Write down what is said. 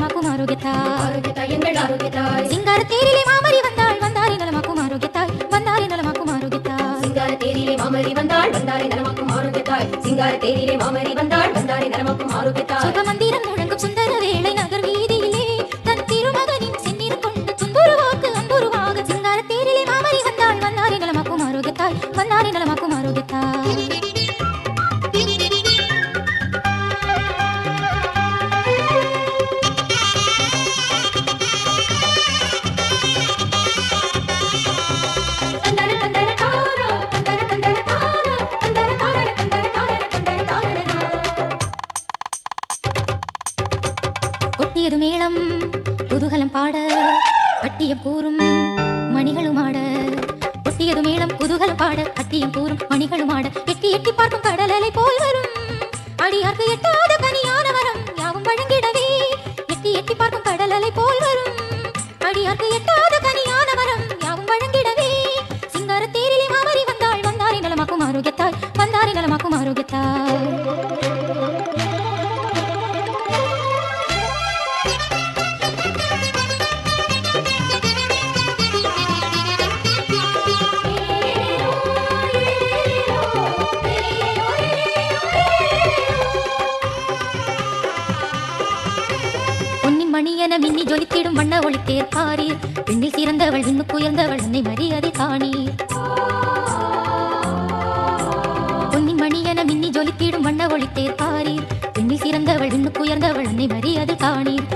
நலமாக்கும் ஆரோக்கியத்தாய் ஆரோக்கியத்தாய் எங்கள் ஆரோக்கியத்தாய் சிங்கார தேரிலே மாமரி வந்தாள் வந்தாரே நலமாக்கும் ஆரோக்கியத்தாய் வந்தாரே நலமாக்கும் ஆரோக்கியத்தாய் சிங்கார தேரிலே மாமரி வந்தாள் வந்தாரே நலமாக்கும் ஆரோக்கியத்தாய் சிங்கார தேரிலே மாமரி வந்தாள் வந்தாரே நலமாக்கும் ஆரோக்கியத்தாய் சுப மந்திரம் முழங்கும் சுந்தர வேளை நகர் வீதியிலே தன் திருமகனின் செந்நீர் கொண்டு துன்புருவாக்கு அன்புருவாக சிங்கார தேரிலே மாமரி வந்தாள் வந்தாரே நலமாக்கும் ஆரோக்கியத்தாய் வந்தாரே நலமாக்கும் ஆரோக்கியத்தாய் கொட்டியது மேளம் குதூகலம் பாட கட்டியம் கூறும் மணிகளும் ஆட கொட்டியது மேளம் குதூகலம் பாட கட்டியம் கூறும் மணிகளும் ஆட எட்டி எட்டி பார்க்கும் கடல் அலை போல் வரும் அடியார்க்கு எட்டாத கனியான வரம் யாவும் வழங்கிடவே எட்டி எட்டி பார்க்கும் கடல் அலை போல் வரும் அடியார்க்கு எட்டாத கனியான வரம் யாவும் வழங்கிடவே சிங்கார தேரிலே மாமரி வந்தாள் வந்தாரே நலமாக்கும் ஆரோக்கியத்தாய் வந்தாரே நலமாக்கும் ஆரோக்கியத்தாய் மணியன மின்னி ஜொலித்திடும் வண்ண ஒளி தேர்ப்பாரீர் பெண்ணில் சிறந்தவள் விண்ணுக்கு உயர்ந்தவள் என்னை மரியாதை காணீர் பொன்னின் மணியன மின்னி ஜொலித்திடும் வண்ண ஒளி தேர்ப்பாரீர் பெண்ணில் சிறந்தவள் விண்ணுக்கு உயர்ந்தவள் என்னை மரியாதை காணீர்